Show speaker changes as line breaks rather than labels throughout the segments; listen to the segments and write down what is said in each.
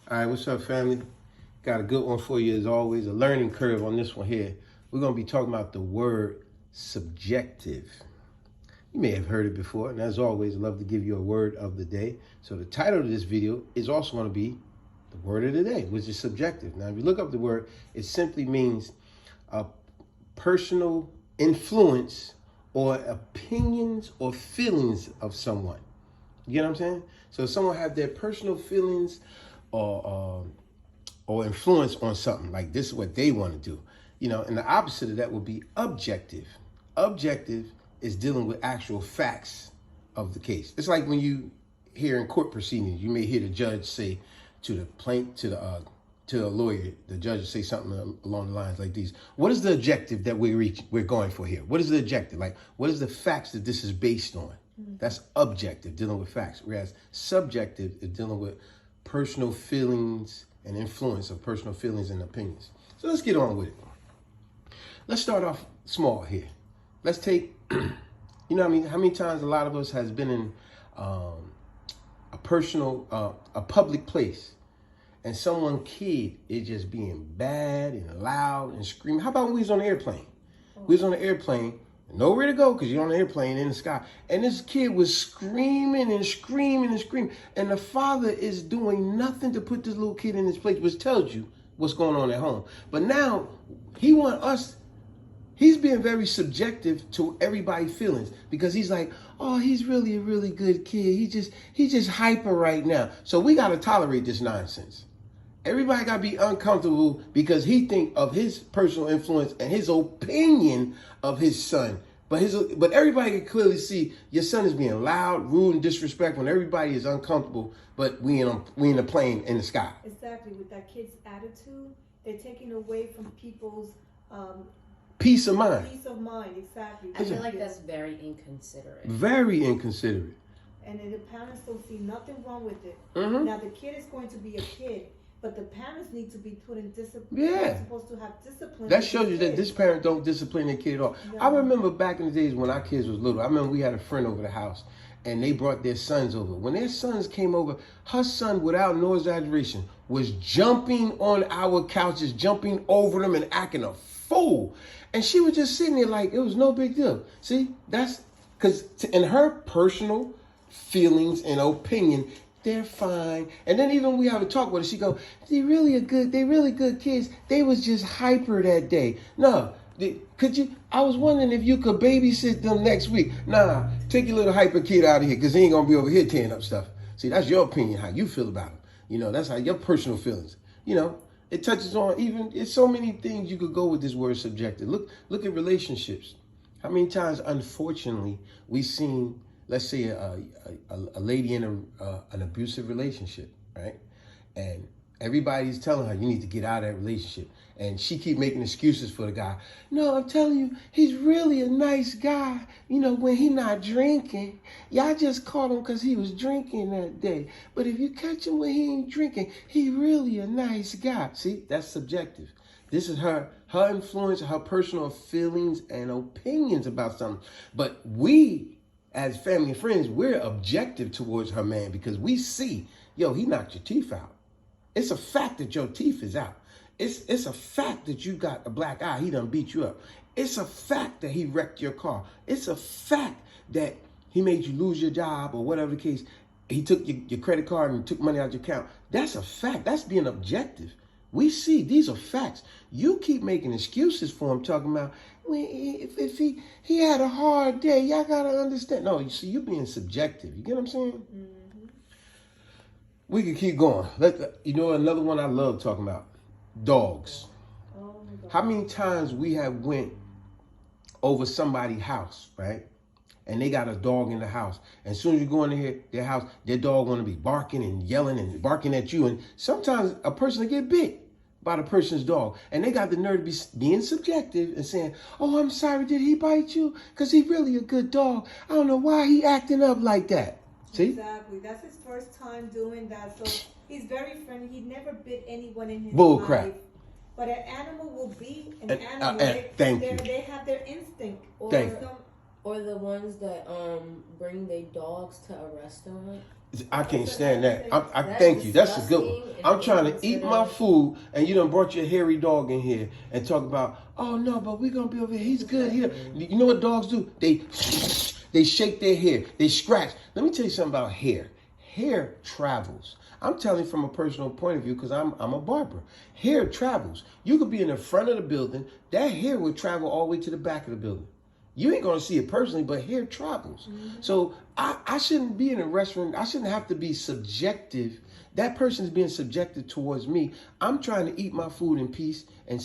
All right, what's up, family? Got a good one for you as always. A learning curve on this one here. We're going to be talking about the word subjective. You may have heard it before, and as always, I love to give you a word of the day. So the title of this video is also going to be the word of the day, which is subjective. Now, if you look up the word, it simply means a personal influence or opinions or feelings of someone. You get what I'm saying? So if someone have their personal feelings or influence on something, like this is what they want to do, and the opposite of that would be objective. Objective is dealing with actual facts of the case. It's like when you hear in court proceedings, you may hear the judge say to the to a lawyer, the judge will say something along the lines like these: what is the objective that we're going for here? What is the objective? Like, what is the facts that this is based on? That's objective, dealing with facts. Whereas subjective is dealing with personal feelings and influence of personal feelings and opinions. So let's get on with it. Let's start off small here. Let's take, how many times a lot of us has been in a public place, and someone kid is just being bad and loud and screaming. How about when we was on the airplane? We was on the airplane, nowhere to go because you're on an airplane in the sky. And this kid was screaming and screaming and screaming. And the father is doing nothing to put this little kid in his place, which tells you what's going on at home. But now he's being very subjective to everybody's feelings because he's like, oh, he's really a really good kid. He's just hyper right now. So we got to tolerate this nonsense. Everybody got to be uncomfortable because he think of his personal influence and his opinion of his son. But everybody can clearly see your son is being loud, rude, and disrespectful, and everybody is uncomfortable, but we in a plane in the sky.
Exactly. With that kid's attitude, they're taking away from people's
peace of mind.
Peace of mind, exactly.
I feel like that's very inconsiderate.
Very inconsiderate.
And then the parents don't see nothing wrong with it.
Mm-hmm.
Now the kid is going to be a kid, but the parents need to be put in discipline.
Yeah.
They're supposed to have discipline.
That shows you that this parent don't discipline their kid at all. No. I remember back in the days when our kids was little, I remember we had a friend over the house and they brought their sons over. When their sons came over, her son, without no exaggeration, was jumping on our couches, jumping over them and acting a fool. And she was just sitting there like it was no big deal. See, that's because in her personal feelings and opinion, they're fine. And then even we have a talk with her, she go, they really good kids. They was just hyper that day. No, I was wondering if you could babysit them next week. Nah, take your little hyper kid out of here because he ain't gonna be over here tearing up stuff. See, that's your opinion, how you feel about him. That's how your personal feelings. It touches on it's so many things you could go with this word subjective. Look at relationships. How many times, unfortunately, we've seen, let's say, a lady in an abusive relationship, right? And everybody's telling her, you need to get out of that relationship. And she keep making excuses for the guy. No, I'm telling you, he's really a nice guy. When he not drinking, y'all just caught him because he was drinking that day. But if you catch him when he ain't drinking, he really a nice guy. See, that's subjective. This is her influence, her personal feelings and opinions about something. But we, as family and friends, we're objective towards her man because we see, he knocked your teeth out. It's a fact that your teeth is out. It's a fact that you got a black eye. He done beat you up. It's a fact that he wrecked your car. It's a fact that he made you lose your job or whatever the case. He took your credit card and took money out your account. That's a fact. That's being objective. We see these are facts. You keep making excuses for him, talking about if he had a hard day. Y'all gotta understand. No, you see, you being subjective. You get what I'm saying? Mm-hmm. We can keep going. Another one I love talking about. Dogs. Oh my God. How many times we have went over somebody's house, right? And they got a dog in the house. And as soon as you go into their house, their dog want to be barking and yelling and barking at you. And sometimes a person will get bit by the person's dog. And they got the nerve to be being subjective and saying, oh, I'm sorry, did he bite you? Because he's really a good dog. I don't know why he acting up like that. See?
Exactly. That's his first time doing that. So he's very friendly. He never bit anyone in his
Bull
life.
crap.
But an animal will be an animal. They have their instinct.
Or the ones that bring their dogs to a restaurant.
I can't stand that. I
That's
thank you. That's a good one.
disgusting and
I'm trying to eat my
inconsiderate.
food, and you done brought your hairy dog in here and talk about, oh no, but we're gonna be over here. He's good. You know what dogs do? They shake their hair. They scratch. Let me tell you something about hair. Hair travels. I'm telling you from a personal point of view because I'm a barber. Hair travels. You could be in the front of the building. That hair will travel all the way to the back of the building. You ain't gonna see it personally, but hair travels. Mm-hmm. So I shouldn't be in a restaurant. I shouldn't have to be subjective. That person's being subjective towards me. I'm trying to eat my food in peace and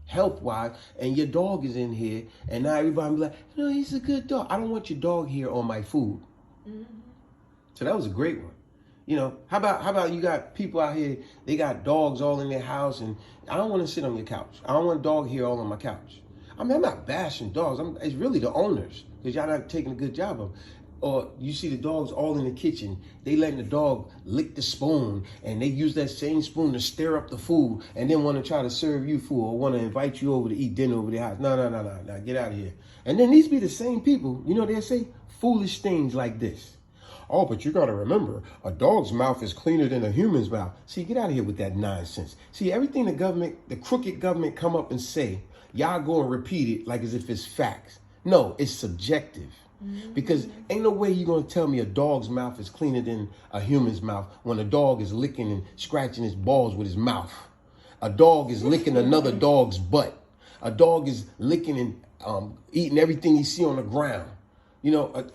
health wise, and your dog is in here, and now everybody be like, no, he's a good dog. I don't want your dog here on my food. Mm-hmm. So that was a great one. You know, how about you got people out here, they got dogs all in their house, and I don't want to sit on your couch. I don't want a dog here all on my couch. I mean, I'm not bashing dogs. It's really the owners, because y'all not taking a good job of them. Or you see the dogs all in the kitchen. They letting the dog lick the spoon, and they use that same spoon to stir up the food, and then want to try to serve you food or want to invite you over to eat dinner over their house. No, get out of here. And then these be the same people, you know, they say foolish things like this. Oh, but you got to remember, a dog's mouth is cleaner than a human's mouth. See, get out of here with that nonsense. See, everything the crooked government come up and say, y'all go and repeat it like as if it's facts. No, it's subjective. Mm-hmm. Because ain't no way you're going to tell me a dog's mouth is cleaner than a human's mouth when a dog is licking and scratching his balls with his mouth. A dog is licking another dog's butt. A dog is licking and eating everything he see on the ground. You know,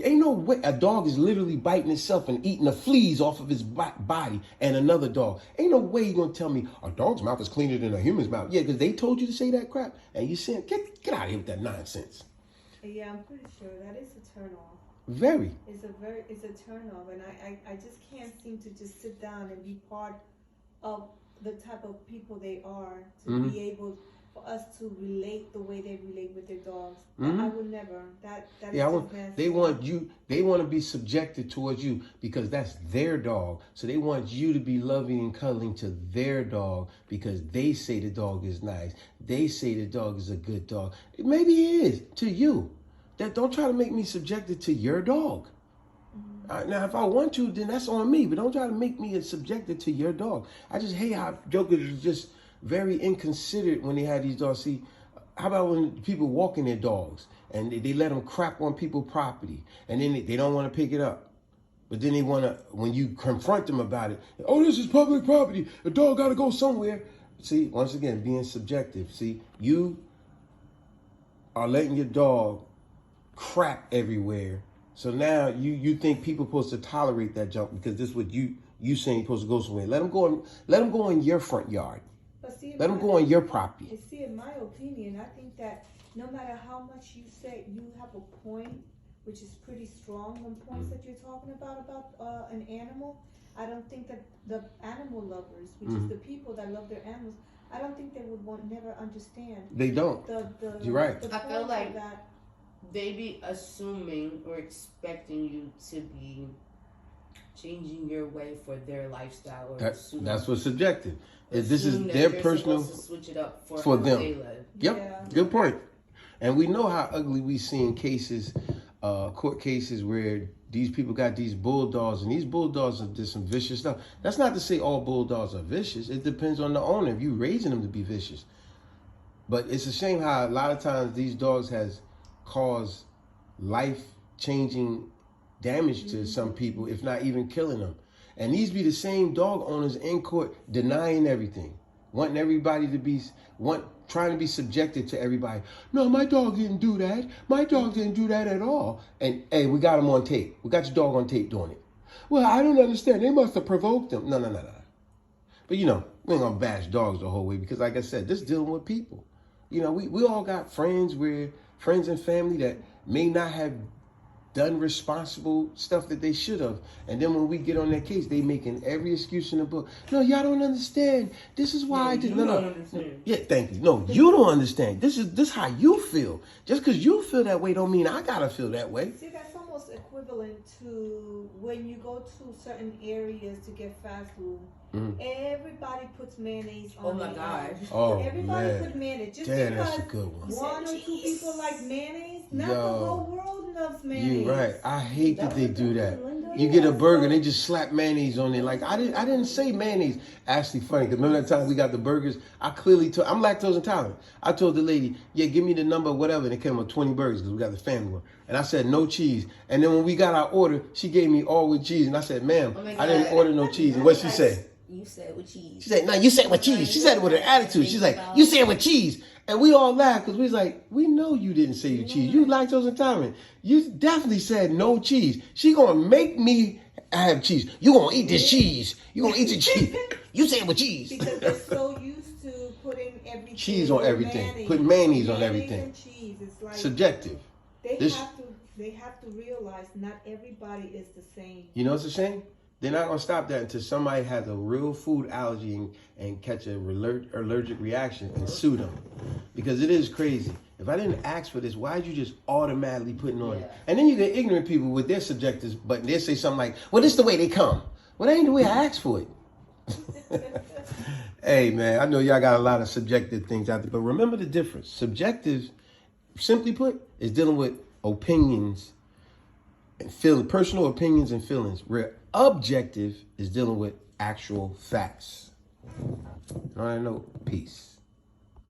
ain't no way. A dog is literally biting itself and eating the fleas off of his body, and another dog. Ain't no way you're going to tell me a dog's mouth is cleaner than a human's mouth. Yeah, because they told you to say that crap, and you said, get out of here with that nonsense.
Yeah, I'm pretty sure that is a turn off.
Very.
It's a turn off, and I just can't seem to just sit down and be part of the type of people they are to be able for us to relate the way they relate with their dogs. Mm-hmm. I would never. That yeah,
they want you. They want to be subjected towards you because that's their dog. So they want you to be loving and cuddling to their dog because they say the dog is nice. They say the dog is a good dog. Maybe it is to you. That don't try to make me subjected to your dog. Mm-hmm. Now, if I want to, then that's on me. But don't try to make me subjected to your dog. I just hate how jokers are just very inconsiderate when they have these dogs. See, how about when people walking their dogs and they let them crap on people's property and then they don't want to pick it up. But then they want to, when you confront them about it, oh, this is public property. The dog got to go somewhere. See, once again, being subjective. See, you are letting your dog crap everywhere. So now you think people supposed to tolerate that junk because this is what you saying you're supposed to go somewhere. Let them go in your front yard. Let them go on your property.
See, in my opinion, I think that no matter how much you say, you have a point, which is pretty strong on points that you're talking about an animal. I don't think that the animal lovers, which is the people that love their animals, I don't think they would never understand.
They don't. You're right.
I feel like they be assuming or expecting you to be changing your way for their lifestyle. Or
that's what's subjective. This is their personal.
To switch it up for
them.
They live.
Yep, yeah. Good point. And we know how ugly we see in cases, court cases where these people got these bulldogs, and these bulldogs are just some vicious stuff. That's not to say all bulldogs are vicious. It depends on the owner. If you raising them to be vicious, but it's a shame how a lot of times these dogs has caused life-changing damage to some people, if not even killing them. And these be the same dog owners in court denying everything, wanting everybody to trying to be subjected to everybody. No, my dog didn't do that. My dog didn't do that at all. And hey, we got him on tape. We got your dog on tape doing it. Well, I don't understand. They must have provoked him. No. But you know, we ain't gonna bash dogs the whole way because, like I said, this dealing with people. You know, we all got friends and family that may not have done responsible stuff that they should have. And then when we get on that case, they making every excuse in the book. No, y'all don't understand. This is why I did. No. Yeah, thank you. No, you don't understand. This how you feel. Just because you feel that way don't mean I gotta feel that way.
See, that's almost equivalent to when you go to certain areas to get fast food. Mm-hmm. Everybody puts mayonnaise on.
Oh my gosh!
Oh
everybody
man.
Put mayonnaise. Just
damn,
because
that's a good one.
One or two people like mayonnaise, not the whole world loves mayonnaise.
You're right. I hate that they do that. You get a burger and they just slap mayonnaise on it. Like I didn't say mayonnaise. Actually funny, because remember that time we got the burgers? I clearly told, I'm lactose intolerant. I told the lady, yeah, give me the number, whatever, and it came with 20 burgers because we got the family one. And I said no cheese. And then when we got our order, she gave me all with cheese. And I said, ma'am, I didn't order no cheese. And what she say?
You said with cheese.
She said, no, you said with cheese. She said it with an attitude. She's like, you said with cheese. And we all laughed because we was like, we know you didn't say with cheese. You lactose intolerant. You definitely said no cheese. She gonna make me have cheese. You gonna eat this cheese. You gonna eat the cheese. You said with cheese.
Because they're so used to putting everything.
Cheese on everything. Put mayonnaise on everything.
And cheese. It's like
subjective.
They have to realize not everybody is the same.
You know what's a shame? They're not gonna stop that until somebody has a real food allergy and catch a allergic reaction and sue them. Because it is crazy. If I didn't ask for this, why'd you just automatically putting on it? And then you get ignorant people with their subjectives, but they say something like, well, this is the way they come. Well, that ain't the way I asked for it. Hey, man, I know y'all got a lot of subjective things out there, but remember the difference. Subjective, simply put, is dealing with opinions and personal opinions and feelings, where objective is dealing with actual facts. On that note, peace.